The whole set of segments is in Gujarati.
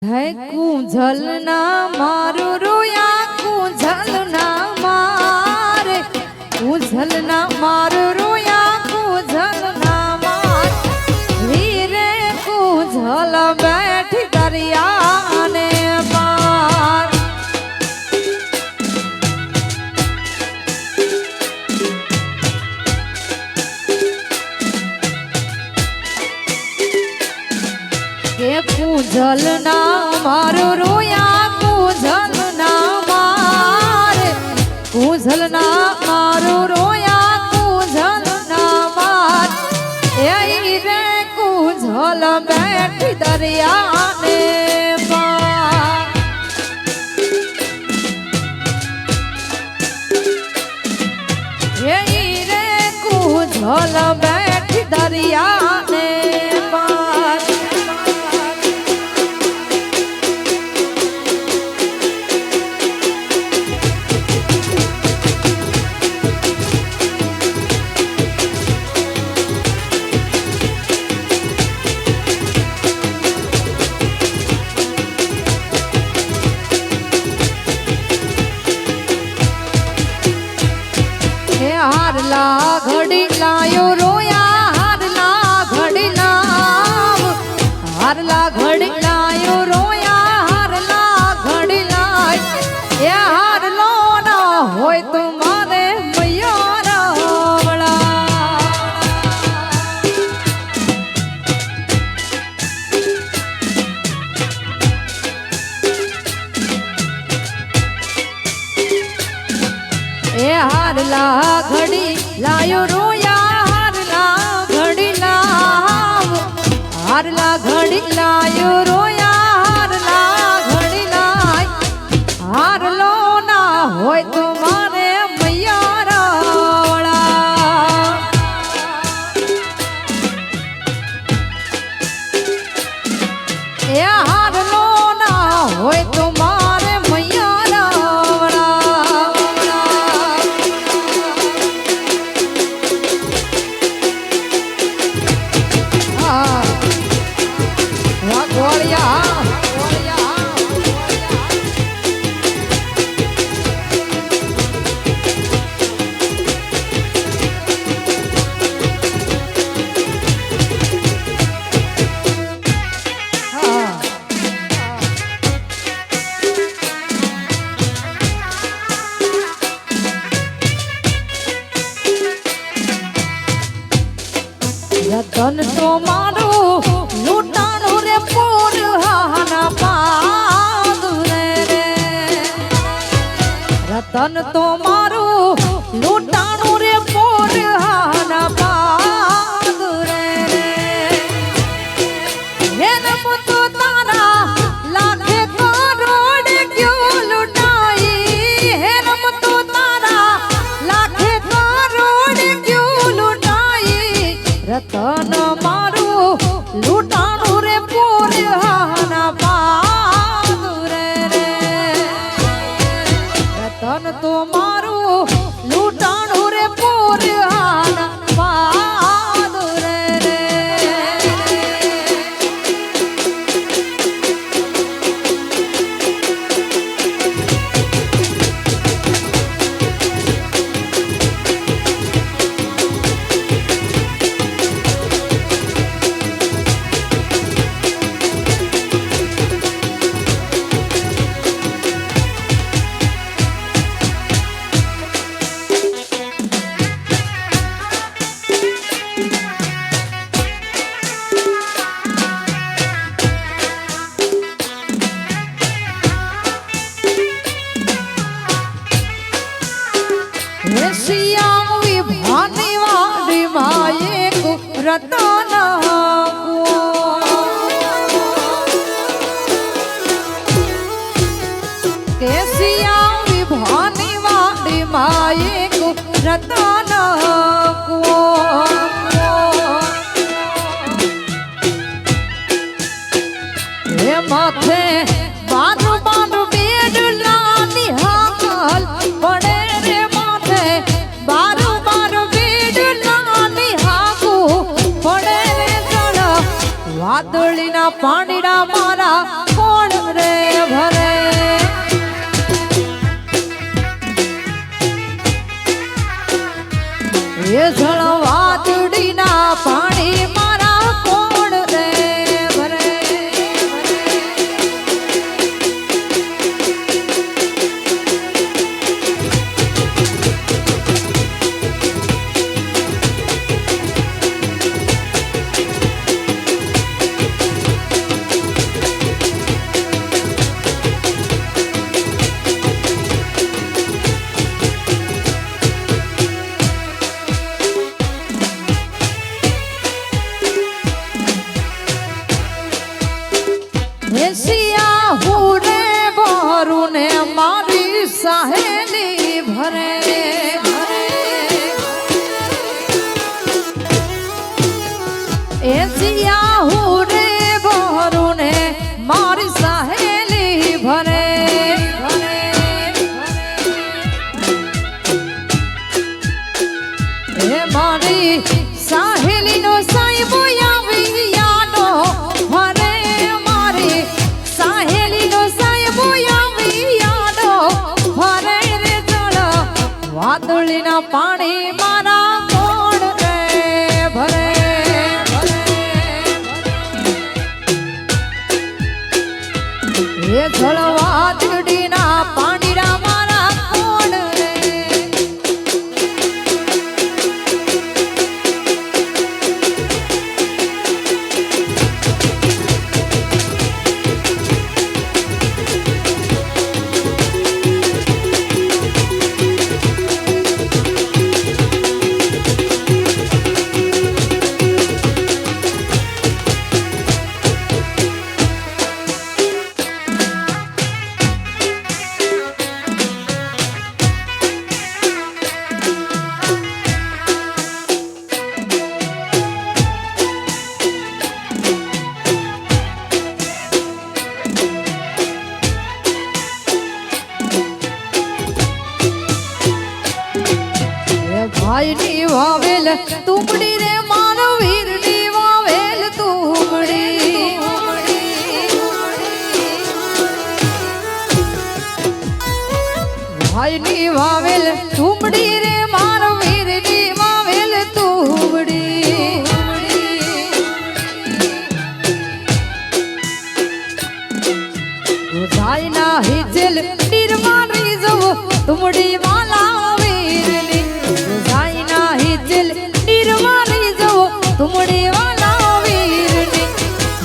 है कुंझलना मारू रोया कुंझलना मारे कुंझलना मारू रोया कुंझलना मार वीरे कुंझल बैठ दरिया ने पार के कुंझलना मारो रोया कुंझलना मारे कुंझलना मारो रोया कुंझलना मार यही रे कुंझल बैठ दरिया ने पार यही रे कुंझल बैठ दरिया ने पार हारला घड़ी लायो रोया हारला घड़ी लाव हारला घड़ी लायो रोया हारला घड़ी लाय ये हारलो ना होय तुम्हारे मैया रावला ए हारला घड़ी लायो रोया हारला घड़ी लाव हारला घड़ी लायो रोया हारला घड़ी लाय हारलो ना होय तुम्हारे मैया रावला ए हारलो ना होय तुम्हारे मैया रावला રતન તો મારું લૂંટાણું રે પોર હાના પાદુ રે રતન તો મારું લૂંટાણું રે પોર હાના પાદુ રે હે નમ તો તારા લાખે કરોડ ક્યો લૂંટાઈ હે નમ તો તારા લાખે કરોડ ક્યો લૂંટાઈ રતન મારું લૂંટાણું રે પોર હાના પાદુ રે રતન તો મારું લૂંટાણું રે પોર હાના પાદુ રે શ્યામ વિભાની વાડી માયે રતન કે શ્યામ વિભાની વાડી માયે રતન હે માથે બાંધુ બાંધુ બેડ લાની હાકલ પડે રે માથે બારું બારું બેડ લાની હાકુ પડે રે જળ વાદળીના પાણીડા મારા કોણ પાણી મારા કોણ રે ભરે એ જળવા દીડીના પાણીડા મારા કોણ રે ભાઈની વાવેલ તુમડી રે મારો વીરની વાવેલ તુમડી ભાઈની વાવેલ તુમડી રે મારો વીરની વાવેલ તુમડી ભાઈના હિજલ નિર્માણી જવો તુમડી વાલા વીરની તુમડી વાલા વીરની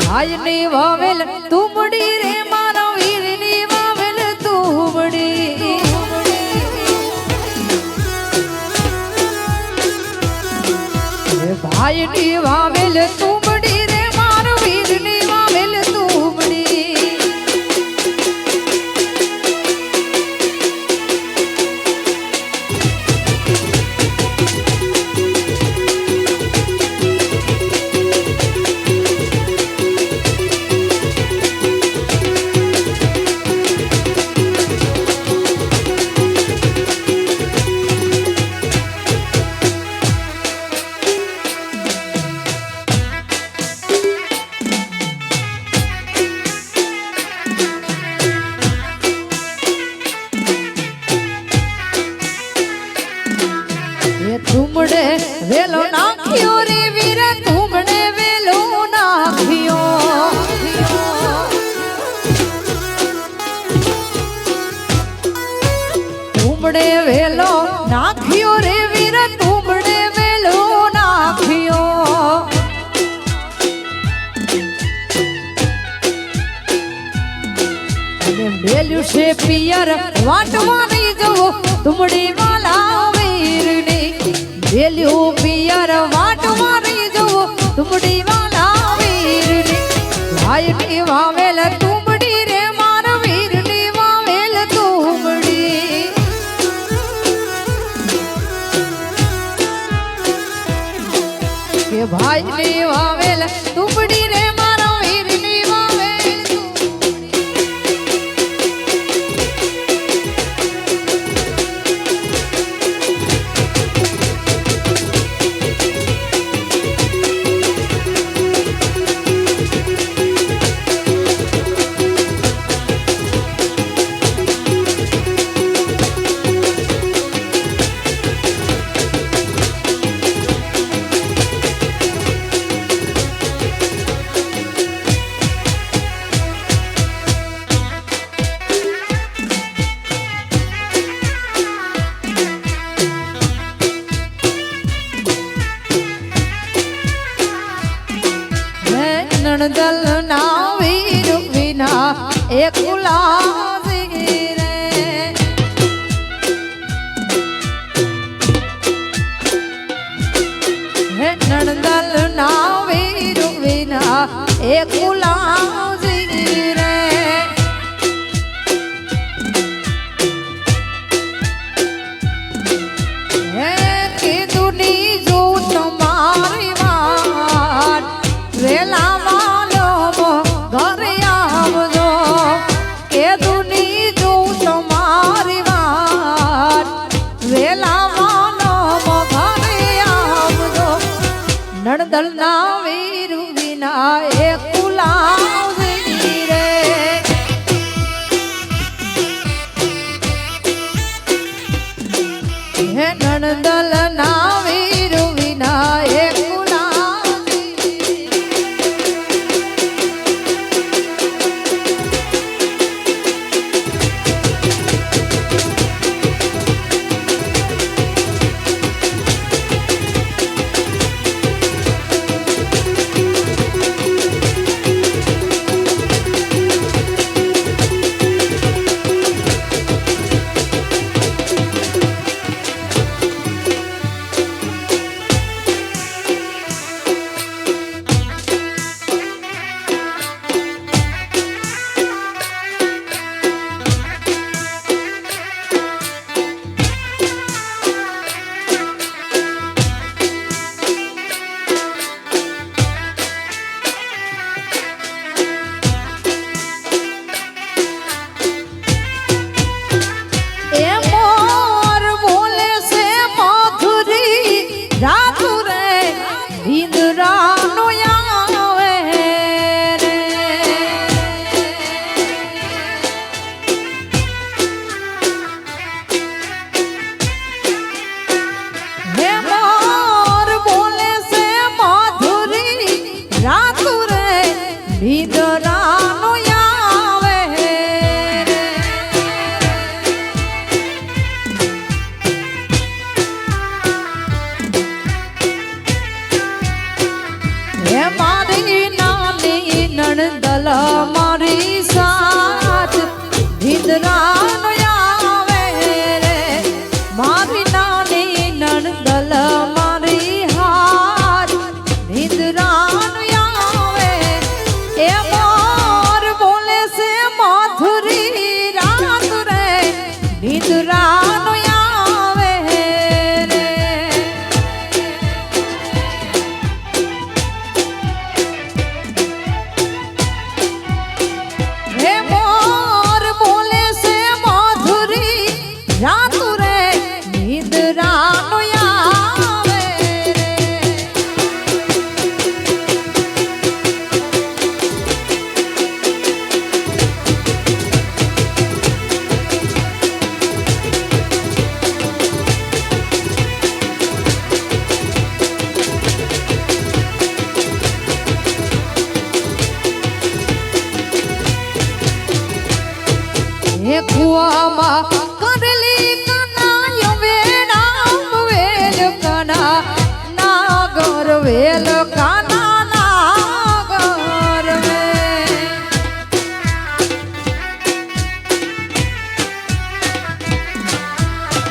ભાઈની વાવેલ તુમડી રે મારા વીરની વાવેલ તુમડી ભાઈની વાવેલ તુમડી રે મારા વીરની વાવેલ તુમડી તુમડે વેલો નાખ્યો રે વીર તુમડે વેલો નાખ્યો તુમડે વેલો નાખ્યો રે વીર તુમડે વેલો નાખ્યો અને મેલ્યું છે પિયર વાટવાની જવો તુમડી વાલા વેલ્યું પિયર વાટ મારી જવો તુમડી વાલા વીરની ભાઈની વાવેલ તુમડી રે મારા વીરની વાવેલ તુમડી કે ભાઈની વાવેલ તુમડી રે મારા વીરની વાવેલ નણદલ ના વીર વિના એકલા રે હે નણદલ ના વીર વિના એકલા રે હે કીધું ની જો તમારી વાત વેલા નણદલ ના વીર વિના એકલા રે હે નણદલ હે કુવામાં કરેલી કનાયો વેણા વેલ કના નાગર વેલ કાના નાગર વે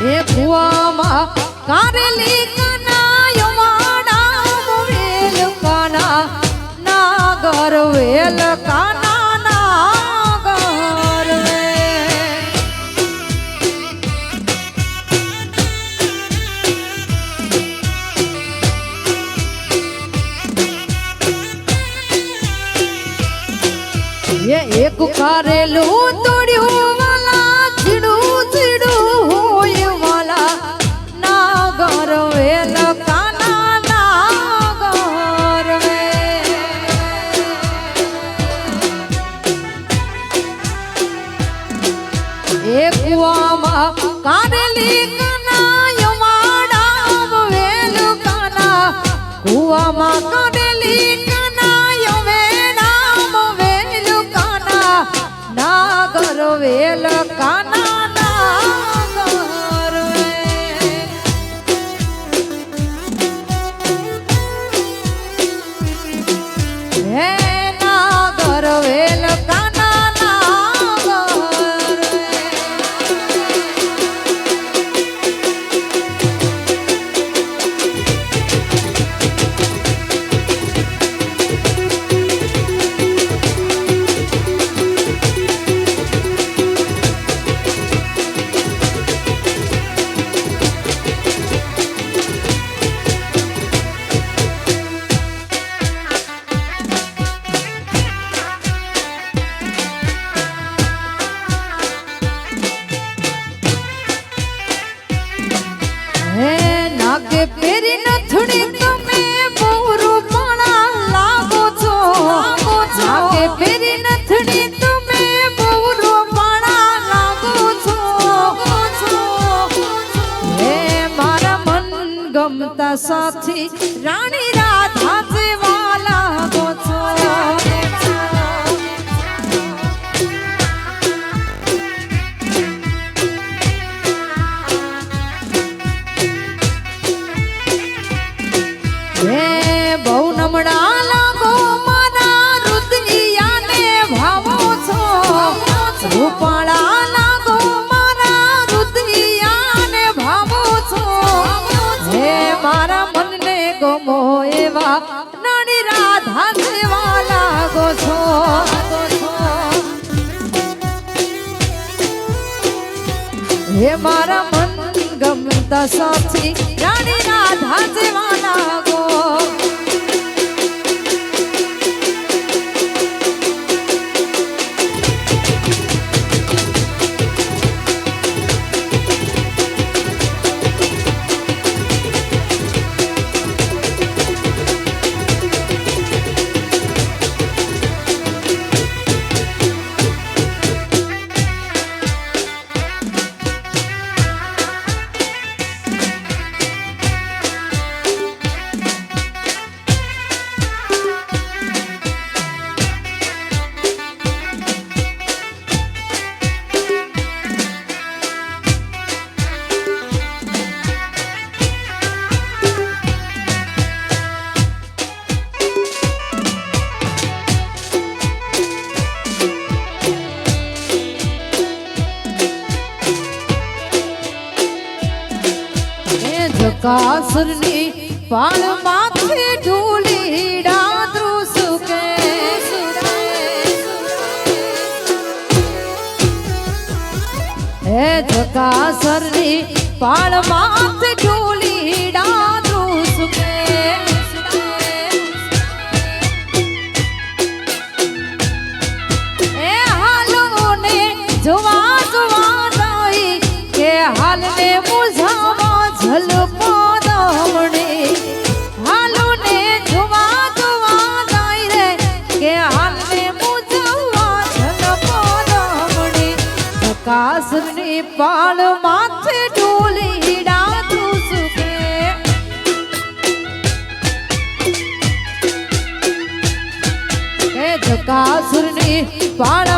હે કુવામાં કરેલી કનાયો વાણા વેલ કાના નાગર વેલ કાના નાગર વે એક કારેલું તોડ્યું વાલા ચીડું ચીડું હોય વાલા નાગર વેલ કાના નાગર વે એક કુવામાં કારેલી કનાયો વાડા વેલ કાના કુવામાં કારેલી કનાયો વેડા વેલ કાના નાગર વેલ કાના નાગર વે હે નાગર વેલ કાના નાગર વે નાકે પેરી નથડી તમે બહુ રૂપાળા લાગો છો નાકે પેરી નથડી તમે બહુ રૂપાળા લાગો છો હે મારા મન ગમતા સાથી રાણી રાધા જેવા લાગો છો બહુ નમણા લાગો મારા રુદિયાને ભાવો છો રૂપાળા લાગો મારા રુદિયાને ભાવો છો હે મારા મનને ગમો એવા નાની રાધા જેવા લાગો છો હે મારા મન ગમતા સાથી રાણી રાધા જેવા લાગો કાસરની પાળ માથે ઢૂલીડા ધ્રુસકે હે જકાસરની પાળ માથે ઢૂલીડા ધ્રુસકે એ હાલો ને જોવા જોવા જાય કે હાલને મુઝાવા ઝલકો દમણે હાલો ને જોવા જોવા જાય રે કે હાલને મુઝાવા ઝલકો દમણે જકાસરની પાળ માથે ઢોલીડા ધ્રુસકે હે જકાસરની પાળ